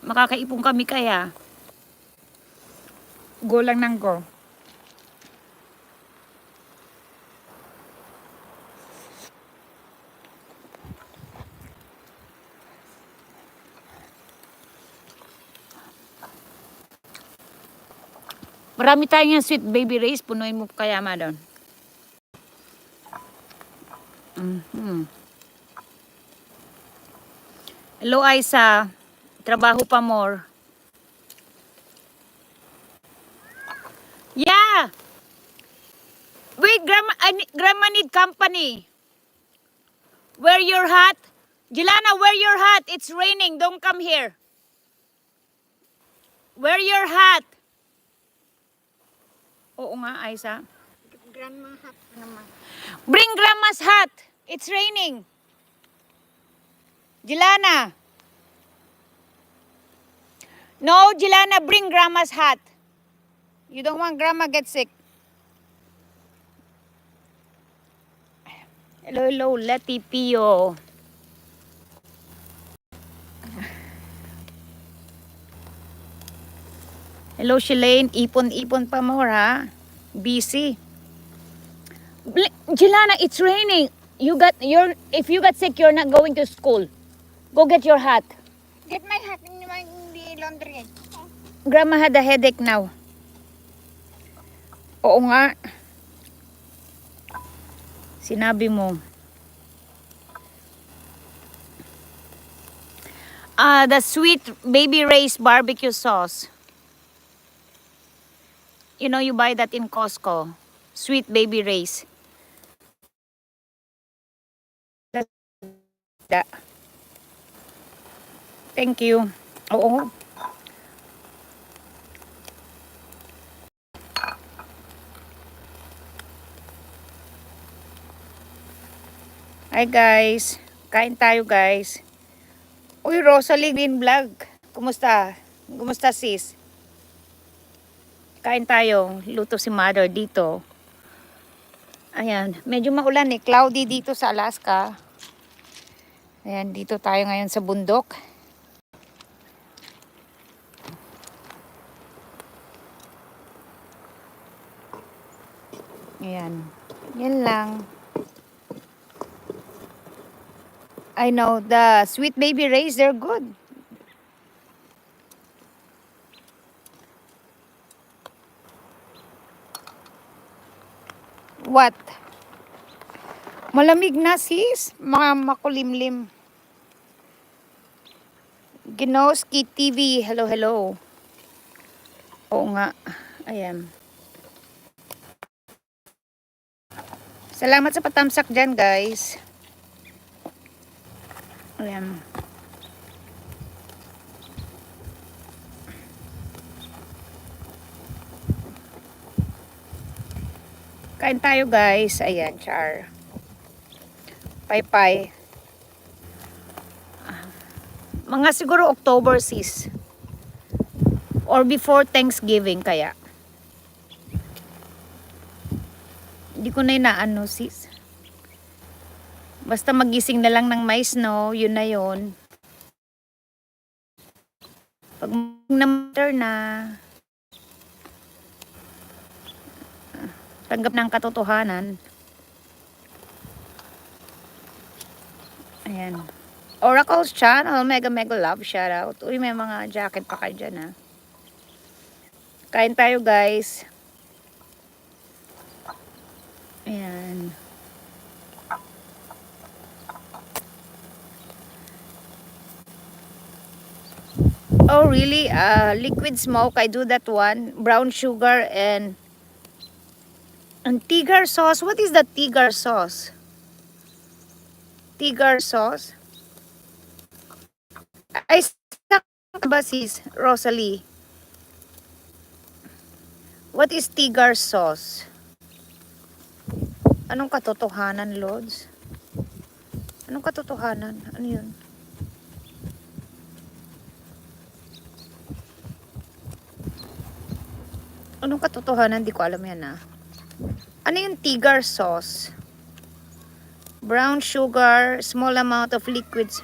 Makakaipon kami kaya. Go lang ng go. Marami tayong sweet baby rays. Punuin mo kaya ma doon. Hello, Aisa. Trabaho pa more. Yeah. Wait, Grandma need company. Wear your hat. Jelana, wear your hat. It's raining. Don't come here. Wear your hat. Oo nga, Aisa. Grandma hat naman. Bring Grandma's hat. It's raining. Jelana. No, Jelana, bring Grandma's hat. You don't want Grandma get sick. Hello, hello, Letty Pio. Hello, Shalane. Ipon-ipon pa more, ha? Busy. Jelana, it's raining. If you got sick, you're not going to school. Go get your hat. Get my hat in the laundry. Grandma had a headache now. Oo nga. Sinabi mo. The sweet baby Ray's barbecue sauce. You know, you buy that in Costco. Sweet baby Ray's. Thank you. Oo. Hi guys. Kain tayo guys. Uy, Rosalie Green Vlog. Kumusta? Kumusta sis? Kain tayo. Luto si Mother dito. Ayan. Medyo maulan eh. Cloudy dito sa Alaska. Ayan. Dito tayo ngayon sa bundok. Ayan. Yan lang. I know. The sweet baby Rays, they're good. What? Malamig na sis. Mga makulimlim. Ginoski TV. Hello, hello. Oo nga. Ayan. Salamat sa patamsak dyan, guys. Ayan. Kain tayo, guys. Ayan, char. Pay-pay. Mga siguro October, sis. Or before Thanksgiving, kaya. Hindi ko na inaano, sis. Basta magising na lang ng may snow, yun na yun. Pag na-matter na, tanggap ng katotohanan. Ayan. Oracle's channel, mega love, shout out. Uy, may mga jacket pa kayo dyan, ha. Kain tayo, guys. Ayan. Oh, really? Liquid smoke, I do that one. Brown sugar and tigar sauce. What is the tigar sauce? Tigar sauce? Ay, ba sis, Rosalie? What is tigar sauce? Anong katotohanan, Lods? Anong katotohanan? Ano yun? Anong katotohanan? Di ko alam yan, ah. Ano yung tigar sauce? Brown sugar, small amount of liquids.